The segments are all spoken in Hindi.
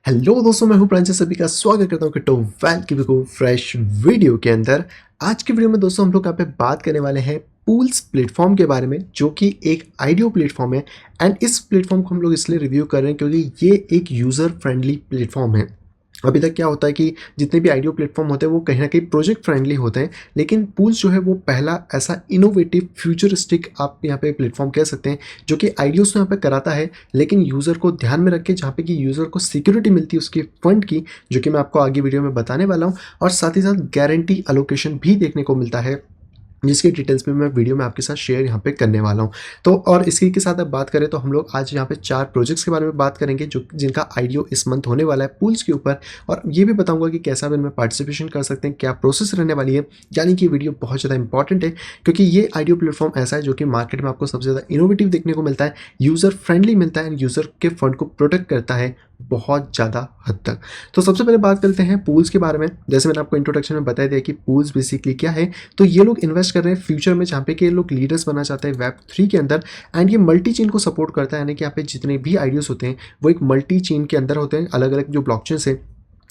हेलो दोस्तों, मैं हूं प्रांजल। सभी का स्वागत करता हूं क्रिप्टो वैल की बिल्कुल फ्रेश वीडियो के अंदर। आज की वीडियो में दोस्तों हम लोग यहाँ पे बात करने वाले हैं पूल्स प्लेटफॉर्म के बारे में, जो कि एक आइडियो प्लेटफॉर्म है। एंड इस प्लेटफॉर्म को हम लोग इसलिए रिव्यू कर रहे हैं क्योंकि ये एक यूज़र फ्रेंडली प्लेटफॉर्म है। अभी तक क्या होता है कि जितने भी आइडियो प्लेटफॉर्म होते हैं वो कहीं ना कहीं प्रोजेक्ट फ्रेंडली होते हैं, लेकिन पूल्स जो है वो पहला ऐसा इनोवेटिव फ्यूचरिस्टिक आप यहाँ पे प्लेटफॉर्म कह सकते हैं जो कि आइडियोज तो यहाँ पे कराता है, लेकिन यूज़र को ध्यान में रख के, जहाँ पे कि यूज़र को सिक्योरिटी मिलती है उसके फंड की, जो कि मैं आपको आगे वीडियो में बताने वाला हूँ। और साथ ही साथ गारंटी अलोकेशन भी देखने को मिलता है, जिसकी डिटेल्स में मैं वीडियो में आपके साथ शेयर यहाँ पे करने वाला हूँ। तो और इसी के साथ अब बात करें तो हम लोग आज यहाँ पे 4 प्रोजेक्ट्स के बारे में बात करेंगे जो जिनका आईडीओ इस मंथ होने वाला है पूल्स के ऊपर। और ये भी बताऊंगा कि कैसा आप इनमें पार्टिसिपेशन कर सकते हैं, क्या प्रोसेस रहने वाली है। यानी कि वीडियो बहुत ज़्यादा इंपॉर्टेंट है क्योंकि ये आईडीओ प्लेटफॉर्म ऐसा है जो कि मार्केट में आपको सबसे ज़्यादा इनोवेटिव देखने को मिलता है, यूज़र फ्रेंडली मिलता है एंड यूज़र के फंड को प्रोटेक्ट करता है बहुत ज़्यादा हद तक। तो सबसे पहले बात करते हैं पूल्स के बारे में। जैसे मैंने आपको इंट्रोडक्शन में बताया दिया कि पूल्स बेसिकली क्या है। तो ये लोग इन्वेस्ट कर रहे हैं फ्यूचर में, जहाँ पे कि ये लोग लीडर्स बनना चाहते हैं वेब 3 के अंदर। एंड ये मल्टी चेन को सपोर्ट करता है, यानी कि यहाँ पे जितने भी आइडियोज होते हैं वो एक मल्टी चेन के अंदर होते हैं। अलग अलग जो ब्लॉकचेन्स है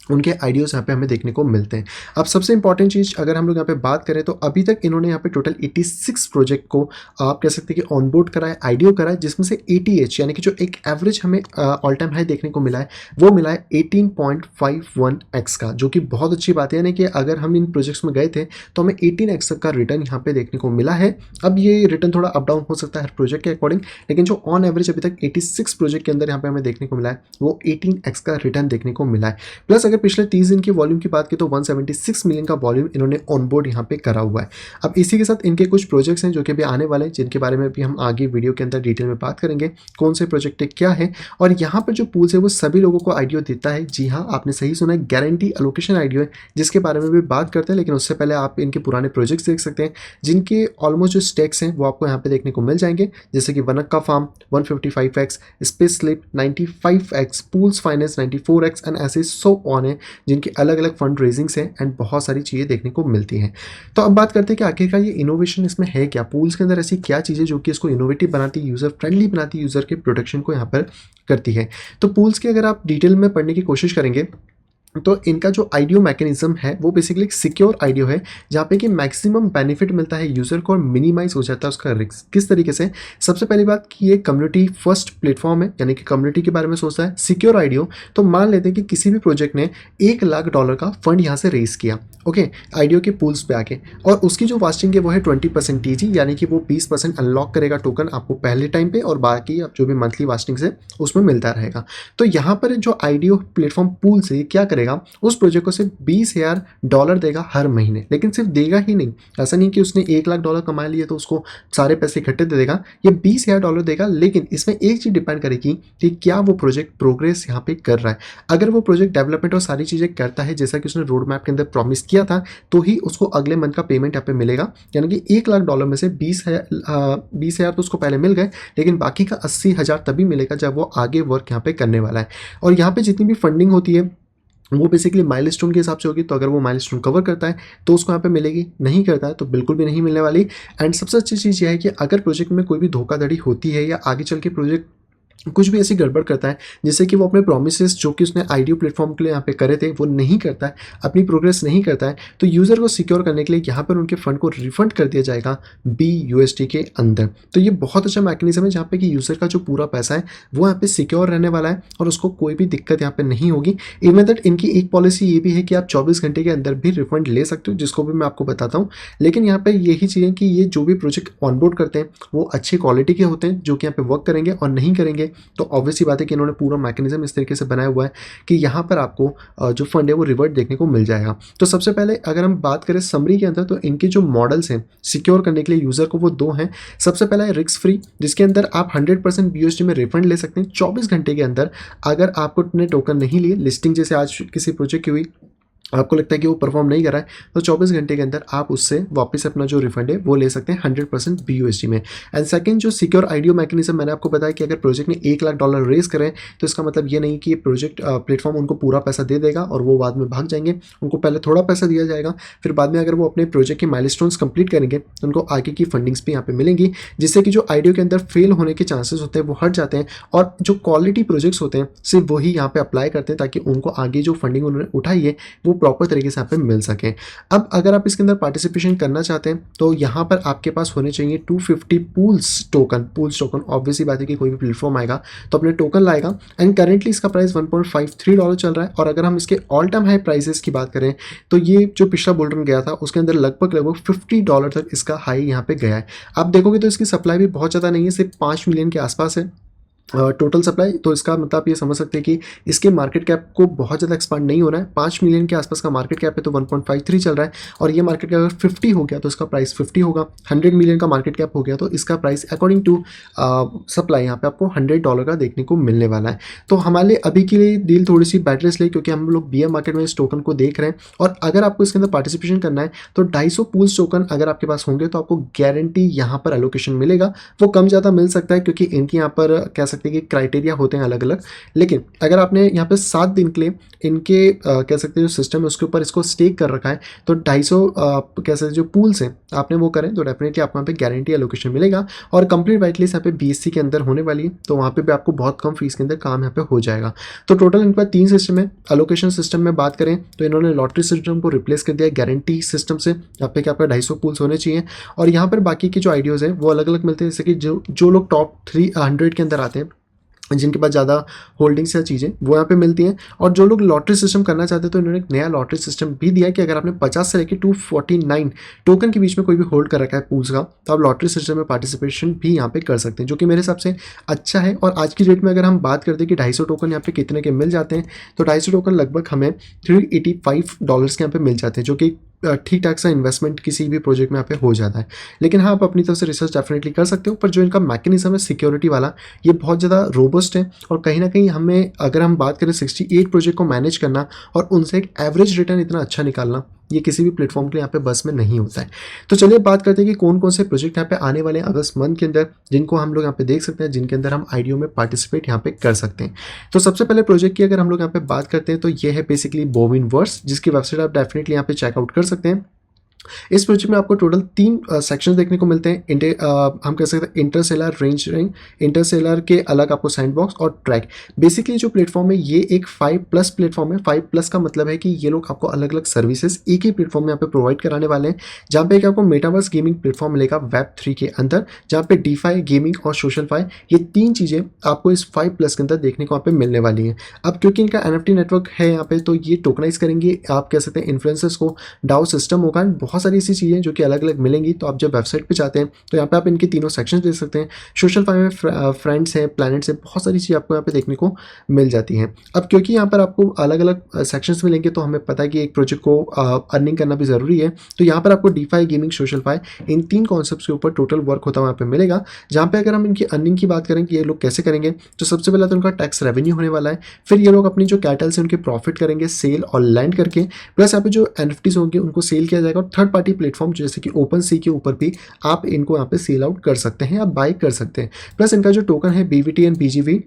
उनके आइडियोज यहाँ पे हमें देखने को मिलते हैं। अब सबसे इंपॉर्टेंट चीज़ अगर हम लोग यहाँ पे बात करें तो अभी तक इन्होंने यहाँ पे टोटल 86 प्रोजेक्ट को आप कह सकते हैं कि ऑनबोर्ड करा है, आईडीओ करा है, जिसमें से एटीएच यानी कि जो एक एवरेज हमें ऑल टाइम हाई देखने को मिला है वो मिला है 18.51x का, जो कि बहुत अच्छी बात है। यानी कि अगर हम इन प्रोजेक्ट्स में गए थे तो हमें 18x तक का रिटर्न यहाँ पे देखने को मिला है। अब ये रिटर्न थोड़ा अप डाउन हो सकता है हर प्रोजेक्ट के अकॉर्डिंग, लेकिन जो ऑन एवरेज अभी तक 86 प्रोजेक्ट के अंदर यहाँ पे हमें देखने को मिला है वो 18x का रिटर्न देखने को मिला है। प्लस अगर पिछले 30 दिन की वॉल्यूम की बात की तो 176 मिलियन का वॉल्यूम इन्होंने ऑनबोर्ड यहाँ पे करा हुआ है। अब इसी के साथ इनके कुछ प्रोजेक्ट्स हैं जो कि अभी आने वाले हैं, जिनके बारे में भी हम आगे वीडियो के अंदर डिटेल में बात करेंगे कौन से प्रोजेक्ट है क्या है। और यहाँ पर जो पूल्स है वो सभी लोगों को आइडियो देता है। जी हाँ, आपने सही सुना है, गारंटी अलोकेशन आइडियो है, जिसके बारे में भी बात करते हैं। लेकिन उससे पहले आप इनके पुराने प्रोजेक्ट्स देख सकते हैं, जिनके ऑलमोस्ट जो स्टेक्स हैं वो आपको यहाँ पे देखने को मिल जाएंगे। जैसे कि Wanaka farm 155x, space slip 95x, pools finance 94x and ऐसे सो ऑन है, जिनके अलग अलग फंड रेजिंग्स हैं एंड बहुत सारी चीज़ें देखने को मिलती हैं। तो अब बात करते हैं कि आखिरकार ये इनोवेशन इसमें है क्या, पूल्स के अंदर ऐसी क्या चीज़ें जो कि इसको इनोवेटिव बनाती है, यूज़र फ्रेंडली बनाती है, यूज़र के प्रोटेक्शन को यहाँ पर करती है। तो पूल्स के अगर आप डिटेल में पढ़ने की कोशिश करेंगे तो इनका जो आईडीओ मैकेनिज्म है वो बेसिकली एक सिक्योर आईडीओ है, जहाँ पे कि मैक्सिमम बेनिफिट मिलता है यूज़र को और मिनिमाइज हो जाता है उसका रिस्क। किस तरीके से? सबसे पहली बात कि ये कम्युनिटी फर्स्ट प्लेटफॉर्म है, यानी कि कम्युनिटी के बारे में सोचता है। सिक्योर आईडीओ, तो मान लेते हैं कि किसी भी प्रोजेक्ट ने $1 लाख का फंड यहाँ से रेज किया, ओके, आईडीओ के पूल्स पे आके, और उसकी जो वास्टिंग है वो है 20% टीजी, यानी कि वो 20% अनलॉक करेगा टोकन आपको पहले टाइम पे, और बाकी अब जो भी मंथली वास्टिंग्स है उसमें मिलता रहेगा। तो यहाँ पर जो आईडीओ प्लेटफॉर्म पूल से क्या करेगा, उस प्रोजेक्ट को सिर्फ $20,000 देगा हर महीने। लेकिन सिर्फ देगा ही नहीं, ऐसा नहीं कि उसने $1 लाख कमा लिए तो उसको सारे पैसे इकट्ठे दे देगा, ये $20,000 देगा। लेकिन इसमें एक चीज़ डिपेंड करेगी कि क्या वो प्रोजेक्ट प्रोग्रेस यहाँ पे कर रहा है। अगर वो प्रोजेक्ट डेवलपमेंट और सारी चीज़ें करता है जैसा कि उसने रोड मैप के अंदर प्रॉमिस किया था, तो ही उसको अगले मंथ का पेमेंट यहाँ पे मिलेगा। यानी कि $1 लाख में से 20,000 तो उसको पहले मिल गए, लेकिन बाकी का 80,000 तभी मिलेगा जब वो आगे वर्क यहाँ पे करने वाला है। और यहाँ पे जितनी भी फंडिंग होती है वो बेसिकली माइलस्टोन के हिसाब से होगी। तो अगर वो माइलस्टोन कवर करता है तो उसको यहाँ पे मिलेगी, नहीं करता है तो बिल्कुल भी नहीं मिलने वाली। एंड सबसे अच्छी चीज़ यह है कि अगर प्रोजेक्ट में कोई भी धोखाधड़ी होती है या आगे चल के प्रोजेक्ट कुछ भी ऐसी गड़बड़ करता है जिससे कि वो अपने प्रॉमिसेस जो कि उसने आईडीओ प्लेटफॉर्म के लिए यहाँ पे करे थे वो नहीं करता है, अपनी प्रोग्रेस नहीं करता है, तो यूज़र को सिक्योर करने के लिए यहाँ पर उनके फंड को रिफंड कर दिया जाएगा BUSD के अंदर। तो ये बहुत अच्छा मैकेनिज्म है जहाँ पे कि यूज़र का जो पूरा पैसा है वो यहाँ पे सिक्योर रहने वाला है और उसको कोई भी दिक्कत यहाँ पे नहीं होगी। इवन दैट इनकी एक पॉलिसी ये भी है कि आप 24 घंटे के अंदर भी रिफंड ले सकते हो, जिसको भी मैं आपको बताता हूँ। लेकिन यहाँ पर यही चीज़ें कि ये जो भी प्रोजेक्ट ऑनबोर्ड करते हैं वो अच्छी क्वालिटी के होते हैं जो कि यहाँ पे वर्क करेंगे, और नहीं करेंगे तो ऑब्वियस सी बात है कि इन्होंने पूरा मैकेनिज्म इस तरीके से बनाया हुआ है कि यहाँ पर आपको जो फंड है वो रिवर्ट देखने को मिल जाएगा। तो सबसे पहले अगर हम बात करें समरी के अंदर, तो इनके जो मॉडल्स हैं सिक्योर करने के लिए यूज़र को वो दो हैं। सबसे पहला है रिस्क फ्री, जिसके अंदर आप 100% BUSD में रिफंड ले सकते हैं 24 घंटे के अंदर। अगर आपको अपने टोकन नहीं लिए, लिस्टिंग जैसे आज किसी प्रोजेक्ट की हुई आपको लगता है कि वो परफॉर्म नहीं कर रहा है, तो 24 घंटे के अंदर आप उससे वापस अपना जो रिफंड है वो ले सकते हैं 100% BUSD में। एंड सेकंड जो सिक्योर आईडीओ मैकेनिज्म मैंने आपको बताया कि अगर प्रोजेक्ट ने $1 लाख रेज करें तो इसका मतलब ये नहीं कि प्रोजेक्ट प्लेटफॉर्म उनको पूरा पैसा दे देगा और वो बाद में भाग जाएंगे। उनको पहले थोड़ा पैसा दिया जाएगा, फिर बाद में अगर वो अपने प्रोजेक्ट के माइलस्टोन्स कंप्लीट करेंगे तो उनको आगे की फंडिंग्स भी यहाँ पे मिलेंगी, जिससे कि जो आईडीओ के अंदर फेल होने के चांसेस होते हैं वो हट जाते हैं और जो क्वालिटी प्रोजेक्ट्स होते हैं सिर्फ वही यहाँ पे अप्लाई करते हैं ताकि उनको आगे जो फंडिंग उन्होंने उठाई है वो प्रॉपर तरीके से यहाँ पे मिल सके। अब अगर आप इसके अंदर पार्टिसिपेशन करना चाहते हैं तो यहाँ पर आपके पास होने चाहिए 250 पूल्स टोकन। ऑब्वियसली बात है कि कोई भी प्लेटफॉर्म आएगा तो अपने टोकन लाएगा एंड करेंटली इसका प्राइस $1.53 चल रहा है। और अगर हम इसके ऑल टाइम हाई प्राइसेस की बात करें तो ये जो पिछला बुल रन गया था उसके अंदर लगभग $50 तक इसका हाई यहाँ पे गया है। आप देखोगे तो इसकी सप्लाई भी बहुत ज़्यादा नहीं है, सिर्फ 5 मिलियन के आसपास है टोटल सप्लाई। तो इसका मतलब आप ये समझ सकते हैं कि इसके मार्केट कैप को बहुत ज़्यादा एक्सपांड नहीं होना है। 5 मिलियन के आसपास का मार्केट कैप है तो 1.53 चल रहा है और ये मार्केट कैप अगर 50 हो गया तो इसका प्राइस 50 होगा। 100 मिलियन का मार्केट कैप हो गया तो इसका प्राइस अकॉर्डिंग टू सप्लाई यहाँ पे आपको $100 का देखने को मिलने वाला है। तो हमारे लिए अभी के लिए डील थोड़ी सी बेटर इसलिए क्योंकि हम लोग BM मार्केट में इस टोकन को देख रहे हैं और अगर आपको इसके अंदर पार्टिसिपेशन करना है तो 250 पूल्स टोकन अगर आपके पास होंगे तो आपको गारंटी यहाँ पर एलोकेशन मिलेगा। वो कम ज़्यादा मिल सकता है क्योंकि इनकी यहाँ पर कह सकते हैं कि क्राइटेरिया होते हैं अलग अलग, लेकिन अगर आपने यहाँ पे 7 दिन के लिए इनके कह सकते हैं जो सिस्टम है उसके ऊपर इसको स्टेक कर रखा है तो 250 कह सकते जो पूल्स हैं आपने वो करें तो डेफिनेटली आपको यहाँ पे गारंटी एलोकेशन मिलेगा और कंप्लीट वाइट लिस्ट यहाँ पे BSC के अंदर होने वाली है तो वहाँ पे भी आपको बहुत कम फीस के अंदर काम यहाँ पे हो जाएगा। तो टोटल इनके पास 3 सिस्टम है। एलोकेशन सिस्टम में बात करें तो इन्होंने लॉटरी सिस्टम को रिप्लेस कर दिया गारंटी सिस्टम से, यहाँ पे कि आपका 250 पूल्स होने चाहिए और यहाँ पर बाकी के जो आइडियोज़ हैं वो अलग अलग मिलते हैं। जैसे कि जो लोग टॉप 300 के अंदर आते हैं जिनके पास ज़्यादा होल्डिंग्स या चीज़ें वो यहाँ पे मिलती हैं और जो लोग लॉटरी सिस्टम करना चाहते हैं तो इन्होंने एक नया लॉटरी सिस्टम भी दिया है कि अगर आपने 50 से लेकर 249 टोकन के बीच में कोई भी होल्ड कर रखा है पूल्स का तो आप लॉटरी सिस्टम में पार्टिसिपेशन भी यहाँ पे कर सकते हैं, जो कि मेरे हिसाब से अच्छा है। और आज की डेट में अगर हम बात करते हैं कि 250 टोकन यहाँ पे कितने के मिल जाते हैं तो 250 टोकन लगभग हमें $385 के यहाँ पे मिल जाते हैं, जो कि ठीक ठाक सा इन्वेस्टमेंट किसी भी प्रोजेक्ट में यहाँ पे हो जाता है। लेकिन हाँ आप अपनी तरफ से रिसर्च डेफिनेटली कर सकते हो, पर जो इनका मैकेनिज्म है सिक्योरिटी वाला ये बहुत ज़्यादा रोबस्ट है और कहीं ना कहीं हमें अगर हम बात करें 68 प्रोजेक्ट को मैनेज करना और उनसे एक एवरेज रिटर्न इतना अच्छा निकालना ये किसी भी प्लेटफॉर्म के लिए यहाँ पे बस में नहीं होता है। तो चलिए बात करते हैं कि कौन कौन से प्रोजेक्ट यहाँ पे आने वाले हैं अगस्त मंथ के अंदर जिनको हम लोग यहाँ पे देख सकते हैं, जिनके अंदर हम आईडीओ में पार्टिसिपेट यहाँ पे कर सकते हैं। तो सबसे पहले प्रोजेक्ट की अगर हम लोग यहाँ पे बात करते हैं तो ये है बेसिकली बोविनवर्स, जिसकी वेबसाइट आप डेफिनेटली यहाँ पे चेकआउट कर सकते हैं। इस प्रोजेक्ट में आपको टोटल 3 सेक्शन देखने को मिलते हैं। हम कह सकते हैं इंटरसेलर, रेंज रिंग, इंटरसेलर के अलग आपको सैंडबॉक्स और ट्रैक। बेसिकली जो प्लेटफॉर्म है ये एक 5+ प्लेटफॉर्म है। 5+ का मतलब है कि ये लोग आपको अलग अलग सर्विसेज एक ही प्लेटफॉर्म में यहाँ पे प्रोवाइड कराने वाले हैं, जहाँ पे आपको मेटावर्स गेमिंग प्लेटफॉर्म मिलेगा Web3 के अंदर, जहाँ पे डीफाई, गेमिंग और सोशलफाई ये 3 चीज़ें आपको इस 5+ के अंदर देखने को यहाँ पे मिलने वाली हैं। अब क्योंकि इनका NFT नेटवर्क है यहाँ पे तो ये टोकनाइज करेंगे, आप कह सकते हैं इन्फ्लुएंसर्स को, डाउ सिस्टम होगा, बहुत सारी ऐसी चीज़ें जो कि अलग अलग मिलेंगी। तो आप जब वेबसाइट पे जाते हैं तो यहाँ पे आप इनके तीनों सेक्शंस देख सकते हैं। सोशलफाई में फ्रेंड्स हैं, प्लैनेट्स हैं, बहुत सारी चीज़ें आपको यहाँ पे देखने को मिल जाती हैं। अब क्योंकि यहाँ पर आपको अलग अलग सेक्शंस मिलेंगे तो हमें पता है कि एक प्रोजेक्ट को अर्निंग करना भी ज़रूरी है। तो यहाँ पर आपको डीफाई, गेमिंग, सोशलफाई इन 3 कॉन्सेप्ट्स के ऊपर टोटल वर्क होता हुआ यहाँ पे मिलेगा। जहाँ पे अगर हम इनकी अर्निंग की बात करें कि ये लोग कैसे करेंगे तो सबसे पहले तो उनका टैक्स रेवेन्यू होने वाला है, फिर ये लोग अपनी जो कैटल्स हैं उनके प्रॉफिट करेंगे सेल और लैंड करके, प्लस यहाँ पे जो NFTs होंगे उनको सेल किया जाएगा और थर्ड पार्टी प्लेटफॉर्म जैसे कि OpenSea के ऊपर भी आप इनको यहाँ पे सेल आउट कर सकते हैं या बाय कर सकते हैं। प्लस इनका जो टोकन है BVT एंड BGV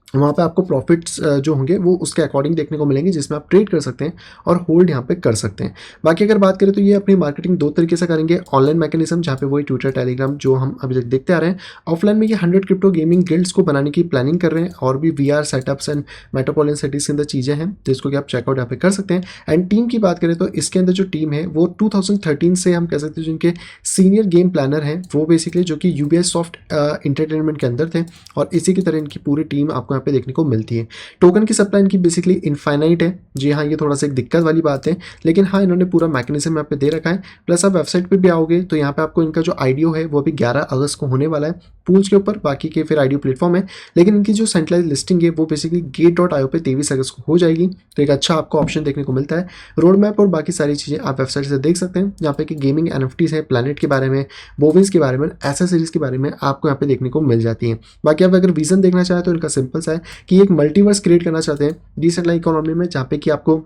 वहाँ पे आपको प्रॉफिट्स जो होंगे वो उसके अकॉर्डिंग देखने को मिलेंगे, जिसमें आप ट्रेड कर सकते हैं और होल्ड यहाँ पे कर सकते हैं। बाकी अगर बात करें तो ये अपनी मार्केटिंग 2 तरीके से करेंगे। ऑनलाइन मैकेनिज्म जहाँ पे वही ट्विटर, टेलीग्राम जो हम अभी तक देखते आ रहे हैं। ऑफलाइन में ये 100 क्रिप्टो गेमिंग गिल्ड्स को बनाने की प्लानिंग कर रहे हैं और भी VR setups and metropolitan cities के अंदर चीज़ें हैं जिसको कि आप चेकआउट यहाँ पे कर सकते हैं। एंड टीम की बात करें तो इसके अंदर जो टीम है वो 2013 से हम कह सकते हैं जिनके सीनियर गेम प्लानर हैं वो बेसिकली जो कि UBI सॉफ्ट एंटरटेनमेंट के अंदर थे और इसी की तरह इनकी पूरी टीम आपको यहाँ पे देखने को मिलती है। टोकन की सप्लाई इनकी बेसिकली इनफाइनाइट है। जी हाँ, ये थोड़ा सा एक दिक्कत वाली बात है, लेकिन हाँ इन्होंने पूरा मैकेनिज्म यहाँ पे दे रखा है। प्लस आप वेबसाइट पे भी आओगे तो यहाँ पे आपको इनका जो आईडीओ है वो भी 11 अगस्त को होने वाला है पूल्स के ऊपर। बाकी के फिर आईडीओ प्लेटफॉर्म है, लेकिन इनकी जो सेंट्रलाइज लिस्टिंग है वो बेसिकली gate.io पे 23 अगस्त को हो जाएगी। तो एक अच्छा आपको ऑप्शन देखने को मिलता है। रोड मैप और बाकी सारी चीज़ें आप वेबसाइट से देख सकते हैं, जहाँ पे कि गेमिंग, NFTs है, प्लैनेट के बारे में, बोविन्स के बारे में, एसेसरीज के बारे में आपको यहाँ पे देखने को मिल जाती है। बाकी आप अगर विजन देखना चाहें तो इनका सिंपल सा है कि एक मल्टीवर्स क्रिएट करना चाहते हैं डिसेंट्रलाइज्ड इकोनॉमी में, जहाँ पे कि आपको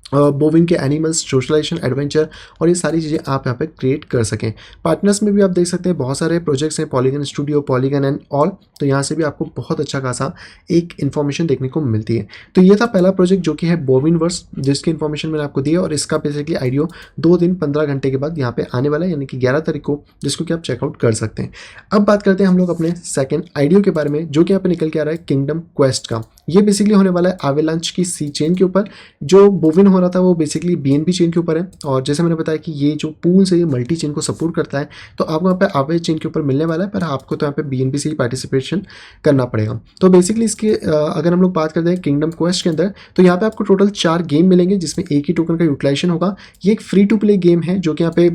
बोविन के एनिमल्स, सोशलाइजेशन, एडवेंचर और ये सारी चीज़ें आप यहाँ पे क्रिएट कर सकें। पार्टनर्स में भी आप देख सकते हैं बहुत सारे प्रोजेक्ट्स हैं, polygon studio, polygon and all. तो यहाँ से भी आपको बहुत अच्छा खासा एक इन्फॉर्मेशन देखने को मिलती है। तो ये था पहला प्रोजेक्ट जो कि है बोविन वर्स, जिसकी इन्फॉर्मेशन मैंने आपको दी है और इसका बेसिकली आइडियो 2 दिन 15 घंटे के बाद यहाँ पे आने वाला है, यानी कि 11 तारीख को, जिसको कि आप चेकआउट कर सकते हैं। अब बात करते हैं हम लोग अपने सेकंड आइडियो के बारे में, जो कि यहाँ पे निकल के आ रहा है किंगडम क्वेस्ट का। ये बेसिकली होने वाला है एवेलांच की सी चेन के ऊपर। जो बोविन हो रहा था वो बेसिकली बीएनबी चेन के ऊपर है, और जैसे मैंने बताया कि ये जो पूल्स है ये मल्टी चेन को सपोर्ट करता है, तो आपको यहाँ पे आवे चेन के ऊपर मिलने वाला है, पर आपको तो यहाँ पे बीएनबी से ही पार्टिसिपेशन करना पड़ेगा। तो बेसिकली इसके अगर हम लोग बात करते हैं किंगडम क्वेस्ट के अंदर, तो यहाँ पे आपको टोटल 4 गेम मिलेंगे, जिसमें एक ही टोकन का यूटिलाइजेशन होगा। ये एक फ्री टू प्ले गेम है जो कि यहाँ पे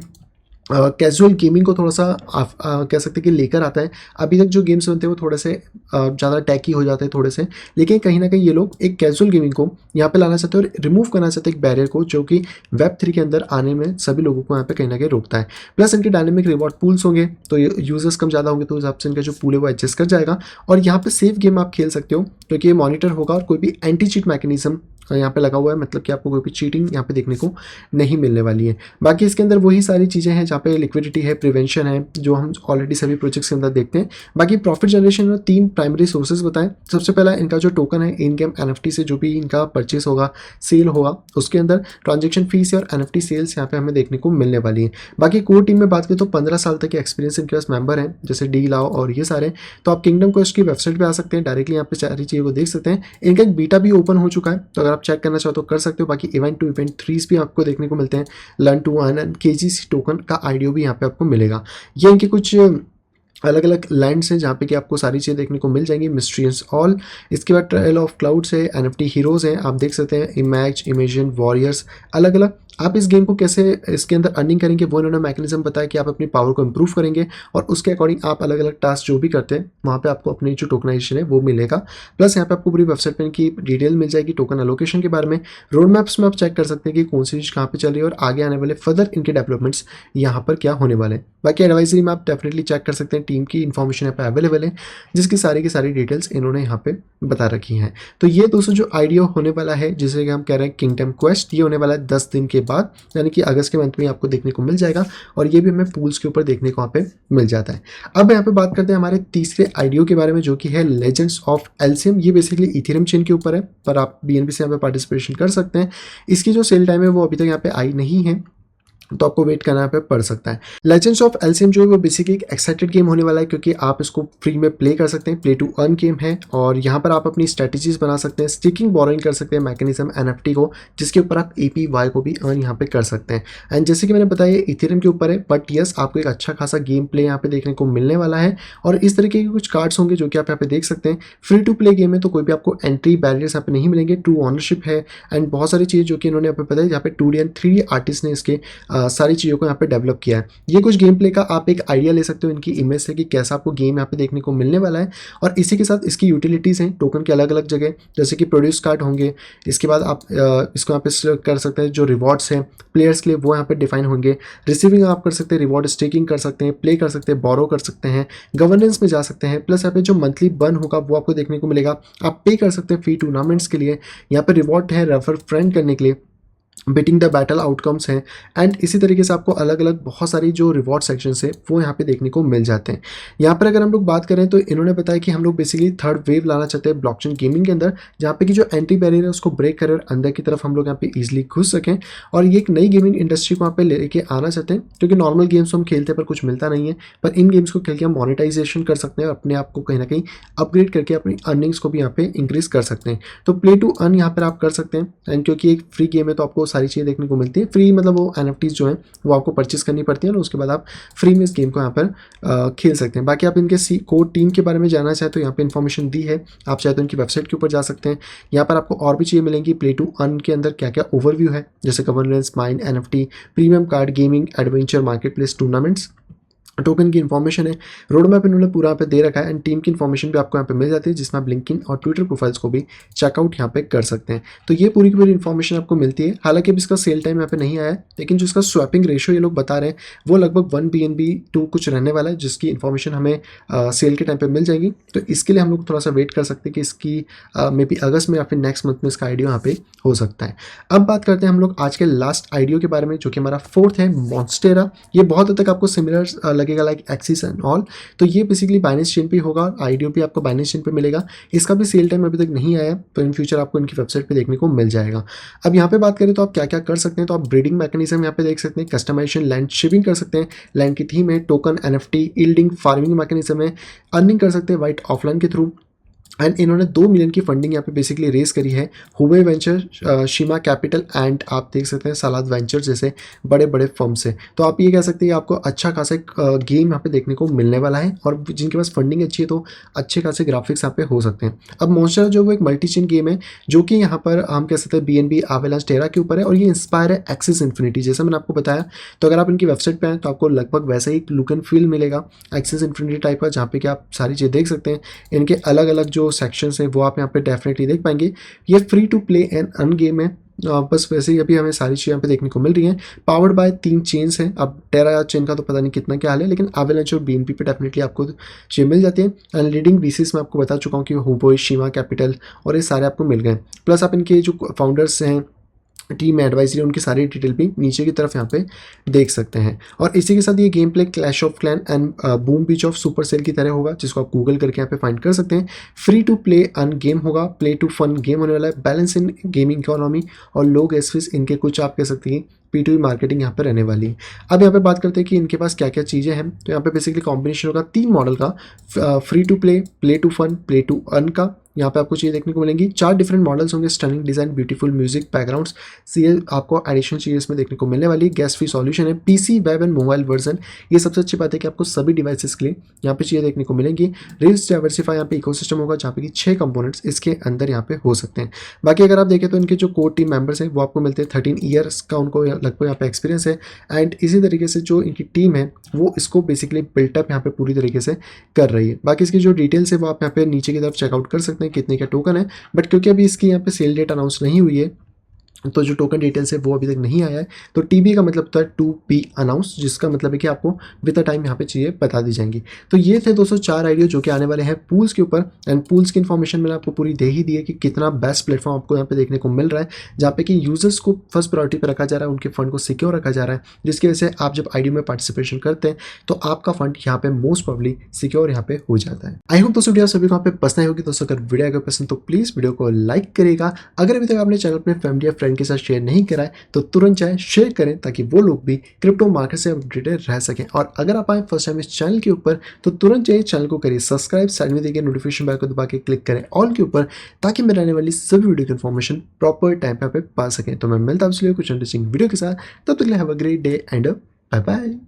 कैजुअल गेमिंग को थोड़ा सा आप कह सकते हैं कि लेकर आता है। अभी तक जो गेम्स बनते हैं वो थोड़े से ज़्यादा टैकी हो जाते हैं थोड़े से, लेकिन कहीं ना कहीं ये लोग एक कैजुअल गेमिंग को यहाँ पे लाना चाहते हैं और रिमूव करना चाहते हैं एक बैरियर को, जो कि वेब 3 के अंदर आने में सभी लोगों को यहाँ पे कहीं ना कहीं रोकता है। प्लस इनके डायनेमिक रिवॉर्ड पूल्स होंगे, तो यूजर्स कम ज़्यादा होंगे तो उस हिसाब से इनका जो पूल है वो एडजस्ट कर जाएगा। और यहाँ पे सेफ गेम आप खेल सकते हो, क्योंकि ये मॉनिटर होगा और कोई भी एंटी चीट मैकेनिज्म यहाँ पे लगा हुआ है, मतलब कि आपको कोई भी चीटिंग यहाँ पे देखने को नहीं मिलने वाली है। बाकी इसके अंदर वही सारी चीज़ें हैं जहाँ पे लिक्विडिटी है, प्रिवेंशन है, जो हम ऑलरेडी सभी प्रोजेक्ट्स के अंदर देखते हैं। बाकी प्रॉफिट जनरेशन में 3 प्राइमरी सोर्सेज बताएं। सबसे पहला इनका जो टोकन है इन गेम एनएफटी से जो भी इनका परचेस होगा, सेल होगा, उसके अंदर ट्रांजेक्शन फीस और एनएफटी सेल्स यहाँ पे हमें देखने को मिलने वाली है। बाकी कोर टीम में बात करें तो 15 साल तक के एक्सपीरियंस इनके पास मेंबर हैं, जैसे डी लाओ और ये सारे। तो आप किंगडम क्वेस्ट की वेबसाइट पे आ सकते हैं, डायरेक्टली यहाँ पे सारी चीज़ों को देख सकते हैं। इनका एक बीटा भी ओपन हो चुका है, तो अगर आप चेक करना चाहो तो कर सकते हो। बाकी इवेंट 2 इवेंट 3 भी आपको देखने को मिलते हैं। Learn to earn and KGC token का आइडियो भी यहाँ पे आपको मिलेगा। ये इनके कुछ अलग अलग लैंड्स हैं जहाँ पे कि आपको सारी चीज़ें देखने को मिल जाएंगी। मिस्ट्रियस ऑल, इसके बाद ट्रायल ऑफ क्लाउड्स है, एनएफटी हीरोज़ हैं, आप देख सकते हैं इमेज, इमेजिन, वॉरियर्स, अलग अलग। आप इस गेम को कैसे इसके अंदर अर्निंग करेंगे वो इन्होंने मैकेनिज्म बताया कि आप अपनी पावर को इंप्रूव करेंगे और उसके अकॉर्डिंग आप अलग अलग टास्क जो भी करते हैं वहाँ पे आपको अपनी जो टोकनाइजेशन है वो मिलेगा। प्लस यहाँ पे आपको पूरी वेबसाइट पे इनकी डिटेल मिल जाएगी टोकन एलोकेशन के बारे में। रोड मैप्स में आप चेक कर सकते हैं कि कौन सी चीज़ कहाँ पे चल रही है और आगे आने वाले फर्दर इनके डेवलपमेंट्स यहाँ पर क्या होने वाले हैं। बाकी एडवाइजरी में आप डेफिनेटली चेक कर सकते हैं, टीम की इन्फॉर्मेशन यहाँ पे अवेलेबल है, जिसकी सारी की सारी डिटेल्स इन्होंने यहाँ पे बता रखी हैं। तो ये दोस्तों जो आइडिया होने वाला है, जिसे कि हम कह रहे हैं किंगडम क्वेस्ट, ये होने वाला है 10 दिन के बाद, यानी कि अगस्त के मंथ में आपको देखने को मिल जाएगा। और ये भी हमें पूल्स के ऊपर देखने को यहाँ पे मिल जाता है। अब यहाँ पे बात करते हैं हमारे तीसरे आइडियो के बारे में, जो कि है लेजेंड्स ऑफ एलसीएम। ये बेसिकली इथेरियम चेन के ऊपर है, पर आप बीएनबी से यहाँ पे पार्टिसिपेशन कर सकते हैं। इसकी जो सेल टाइम है वो अभी तक यहाँ पे आई नहीं है, तो आपको वेट करना पे पड़ सकता है। लेजेंड्स ऑफ एलसीएम जो है वो बेसिकली एक एक्साइटेड गेम होने वाला है, क्योंकि आप इसको फ्री में प्ले कर सकते हैं। प्ले टू अर्न गेम है और यहाँ पर आप अपनी स्ट्रेटजीज बना सकते हैं, स्टिकिंग बोरोइंग कर सकते हैं मैकेनिज्म एनएफटी को, जिसके ऊपर आप एपीवाई को भी अर्न यहाँ पे कर सकते हैं। एंड जैसे कि मैंने बताया इथेरियम के ऊपर है, बट यस आपको एक अच्छा खासा गेम प्ले यहाँ पे देखने को मिलने वाला है। और इस तरीके के कुछ कार्ड्स होंगे जो कि आप यहाँ पे देख सकते हैं। फ्री टू प्ले गेम है, तो कोई भी आपको एंट्री बैरियर्स यहाँ पे नहीं मिलेंगे। ट्रू ऑनरशिप है एंड बहुत सारी चीज़ जो कि इन्होंने यहाँ पे बताया, यहाँ पे 2D एंड 3D आर्टिस्ट ने इसके सारी चीज़ों को यहाँ पे डेवलप किया है। ये कुछ गेम प्ले का आप एक आइडिया ले सकते हो इनकी इमेज से कि कैसा आपको गेम यहाँ पे देखने को मिलने वाला है। और इसी के साथ इसकी यूटिलिटीज़ हैं टोकन के अलग अलग जगह, जैसे कि प्रोड्यूस कार्ड होंगे। इसके बाद आप इसको यहाँ पे कर सकते हैं, जो रिवॉर्ड्स हैं प्लेयर्स के लिए वो यहाँ पे डिफाइन होंगे। रिसीविंग आप कर सकते हैं, रिवॉर्ड स्टेकिंग कर सकते हैं, प्ले कर सकते हैं, बोरो कर सकते हैं, गवर्नेंस में जा सकते हैं। प्लस यहाँ पे जो मंथली बर्न होगा वो आपको देखने को मिलेगा। आप पे कर सकते हैं फ्री टूर्नामेंट्स के लिए। यहाँ पे रिवॉर्ड है रेफर फ्रेंड करने के लिए, बीटिंग द बैटल आउटकम्स हैं। एंड इसी तरीके से आपको अलग अलग बहुत सारी जो रिवॉर्ड सेक्शंस है वो यहाँ पे देखने को मिल जाते हैं। यहाँ पर अगर हम लोग बात करें तो इन्होंने बताया कि हम लोग बेसिकली थर्ड वेव लाना चाहते हैं ब्लॉकचेन गेमिंग के अंदर, जहाँ पे कि जो एंटी बैरियर है उसको ब्रेक करें और अंदर की तरफ हम लोग यहाँ पे ईजिली घुस सकें। और ये एक नई गेमिंग इंडस्ट्री को यहाँ पे लेके आना चाहते हैं, क्योंकि नॉर्मल गेम्स हम खेलते हैं पर कुछ मिलता नहीं है, पर इन गेम्स को खेल के हम मोनेटाइजेशन कर सकते हैं और अपने आप को कहीं ना कहीं अपग्रेड करके अपनी अर्निंग्स को भी यहाँ पे इंक्रीज कर सकते हैं। तो प्ले टू अर्न यहाँ पर आप कर सकते हैं। एंड क्योंकि एक फ्री गेम है तो आपको सारी चीज़ें देखने को मिलती है फ्री, मतलब वो एनएफटीज जो है वो आपको परचेस करनी पड़ती है और उसके बाद आप फ्री में इस गेम को यहाँ पर खेल सकते हैं। बाकी आप इनके कोड टीम के बारे में जानना चाहे तो यहाँ पे इन्फॉर्मेशन दी है, आप चाहे तो इनकी वेबसाइट के ऊपर जा सकते हैं। यहाँ पर आपको और भी चीज़ें मिलेंगी। प्ले टू अर्न के अंदर क्या क्या ओवरव्यू है, जैसे governance, mine, NFT, premium card, gaming, adventure, market place, tournaments. Token की इन्फॉर्मेशन है, रोड मैप इन्होंने पूरा यहाँ पे दे रखा है एंड टीम की इन्फॉर्मेशन भी आपको यहाँ पे मिल जाती है, जिसमें आप लिंक्डइन और ट्विटर प्रोफाइल्स को भी चेकआउट यहाँ पे कर सकते हैं। तो ये पूरी की पूरी इन्फॉर्मेशन आपको मिलती है। हालांकि अब इसका सेल टाइम यहाँ पे नहीं आया है, लेकिन जो इसका स्वैपिंग रेशियो ये लोग बता रहे हैं वो लगभग 1 BNB 2 कुछ रहने वाला है, जिसकी इन्फॉर्मेशन हमें सेल के टाइम पे मिल जाएगी। तो इसके लिए हम लोग थोड़ा सा वेट कर सकते हैं कि इसकी मे बी अगस्त में या फिर नेक्स्ट मंथ में इसका आईडियो यहाँ पे हो सकता है। अब बात करते हैं हम लोग आज के लास्ट आईडियो के बारे में, जो कि हमारा फोर्थ है मॉन्स्टेरा। ये बहुत हद तक आपको सिमिलर लगेगा लाइक एक्सिस एंड ऑल। तो ये बेसिकली बाइनेंस चेन पे होगा, आईडियो भी आपको बाइनेंस चेन पे मिलेगा। इसका भी सेल टाइम अभी तक नहीं आया, तो इन फ्यूचर आपको इनकी वेबसाइट पे देखने को मिल जाएगा। अब यहाँ पे बात करें तो आप क्या क्या कर सकते हैं, तो आप ब्रीडिंग मैकेनिज्म यहाँ पे देख सकते हैं, कस्टमाइजेशन, लैंड शिपिंग कर सकते हैं, लैंड की थीम है, token, NFT, yielding, farming mechanism है, अर्निंग कर सकते हैं वाइट ऑफलाइन के थ्रू। एंड इन्होंने 2 मिलियन की फंडिंग यहाँ पे बेसिकली रेस करी है, हुवे वेंचर, शिमा कैपिटल एंड आप देख सकते हैं सलाद वेंचर जैसे बड़े बड़े फर्म से। तो आप ये कह सकते हैं कि आपको अच्छा खासा गेम यहाँ पे देखने को मिलने वाला है, और जिनके पास फंडिंग अच्छी है तो अच्छे खासे ग्राफिक्स यहाँ पे हो सकते हैं। अब मॉन्स्टर जो वो एक मल्टी चेन गेम है, जो कि यहाँ पर हम कह सकते हैं BNB एवेलांच टेरा के ऊपर है, और ये इंस्पायर है एक्सिस इन्फिनिटी, जैसा मैंने आपको बताया। तो अगर आप इनकी वेबसाइट पे आए तो आपको लगभग वैसा ही लुक एंड फील मिलेगा एक्सिस इन्फिनिटी टाइप का, जहाँ पे कि आप सारी चीज़ें देख सकते हैं। इनके अलग अलग जो सेक्शन है वो आप यहाँ पे डेफिनेटली देख पाएंगे। ये free to play and earn game है, बस वैसे ही अभी हमें सारी चीज़ें यहाँ पे देखने को मिल रही हैं। पावर्ड बाय 3 चेन्स हैं। अब टेरा चेन का तो पता नहीं कितना क्या हाल है, लेकिन एवेलांच और BNB पे डेफिनेटली आपको चीज़ें मिल जाती है। एंड लीडिंग VCs में आपको बता चुका हूँ कि हुबोई, शिमा कैपिटल और ये सारे आपको मिल गए। प्लस आप इनके जो फाउंडर्स हैं, टीम एडवाइजरी, उनकी सारी डिटेल भी नीचे की तरफ यहाँ पे देख सकते हैं। और इसी के साथ ये game play clash of clan and boom beach of Supercell की तरह होगा, जिसको आप गूगल करके यहाँ पे फाइंड कर सकते हैं। Free to play earn game होगा, प्ले टू फन गेम होने वाला है, बैलेंस इन गेमिंग इकोनॉमी और लो गैस फीस, इनके कुछ आप कह सकते हैं P2E मार्केटिंग यहाँ पे रहने वाली है। अब यहाँ पे बात करते हैं कि इनके पास क्या क्या चीज़ें हैं। तो यहाँ पे बेसिकली कॉम्बिनेशन होगा 3 मॉडल का, free to play, play to fun, play to earn का। यहाँ पे आपको चीज़ें देखने को मिलेंगी। 4 डिफरेंट मॉडल्स होंगे, stunning design, beautiful music, backgrounds, ये आपको एडिशनल चीज़ें इसमें देखने को मिलने वाली है। गैस फ्री सॉल्यूशन है, PC, web and mobile version. ये सबसे अच्छी बात है कि आपको सभी डिवाइसेस के लिए यहाँ पे चीज़ें देखने को मिलेंगी। रिल्स डाइवर्सिफाई यहाँ पे इकोसिस्टम होगा, जहाँ पे कि 6 कंपोनेंट्स इसके अंदर यहाँ पे हो सकते हैं। बाकी अगर आप देखें तो इनके जो कोर टीम मेंबर्स हैं वो आपको मिलते हैं, 13 ईयर्स का उनको लगभग यहाँ पे एक्सपीरियंस है। एंड इसी तरीके से जो इनकी टीम है वो इसको बेसिकली बिल्टअप यहाँ पे पूरी तरीके से कर रही है। बाकी इसकी जो डिटेल्स है वो आप यहाँ पे नीचे की तरफ चेकआउट कर सकते हैं, कितने का टोकन है। बट क्योंकि अभी इसकी यहाँ पे सेल डेट अनाउंस नहीं हुई है, तो जो टोकन डिटेल्स है वो अभी तक नहीं आया है। तो TB का मतलब था टू बी अनाउंस, जिसका मतलब है कि आपको विद द टाइम यहाँ पे चीज़ें बता दी जाएंगी। तो ये थे दोस्तों 4 आइडिया जो कि आने वाले हैं पूल्स के ऊपर। एंड पूल्स की इन्फॉर्मेशन मैंने आपको पूरी दे ही दी है कि कितना बेस्ट प्लेटफॉर्म आपको यहाँ पे देखने को मिल रहा है, जहाँ पे कि यूजर्स को फर्स्ट प्रायोरिटी पर रखा जा रहा है, उनके फंड को सिक्योर रखा जा रहा है, जिसकी वजह से आप जब आईडियो में पार्टिसिपेशन करते हैं तो आपका फंड यहाँ पे मोस्ट प्रॉब्ली सिक्योर यहाँ पे हो जाता है। आई होप दोस्तों वीडियो सभी को यहाँ पे पसंद आई होगी। दोस्तों अगर वीडियो अगर पसंद तो प्लीज़ वीडियो को लाइक करेगा। अगर अभी तक आपने चैनल अपने फैमिली या फ्रेंड के साथ शेयर नहीं करा है तो तुरंत जाए शेयर करें, ताकि वो लोग भी क्रिप्टो मार्केट से अपडेटेड रह सकें। और अगर आप आए फर्स्ट टाइम इस चैनल के ऊपर तो तुरंत जाइए चैनल को करिए सब्सक्राइब, साइड में देखिए नोटिफिकेशन बेल को दबा के क्लिक करें ऑल के ऊपर, ताकि मेरे आने वाली सभी वीडियो की इन्फॉर्मेशन प्रॉपर टाइम पे पा सकें। तो मैं मिलता हूं कुछ इंटरेस्टिंग वीडियो के साथ, तब तक के लिए have a great day and bye bye.